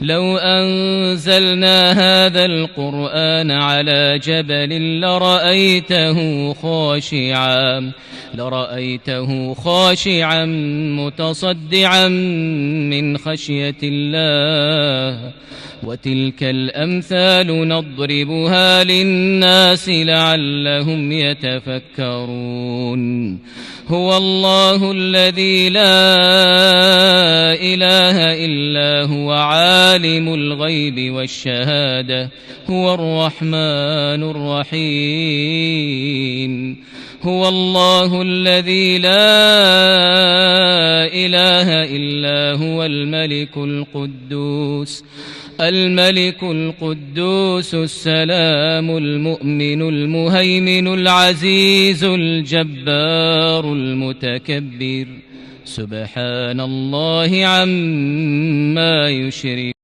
لو أنزلنا هذا القرآن على جبل لرأيته خاشعا متصدعا من خشية الله. وتلك الأمثال نضربها للناس لعلهم يتفكرون. هو الله الذي لا إله إلا هو عالم الغيب والشهادة هو الرحمن الرحيم. هو الله الذي لا إله إلا هو الملك القدوس السلام المؤمن المهيمن العزيز الجبار المتكبر. سبحان الله عما يشركون.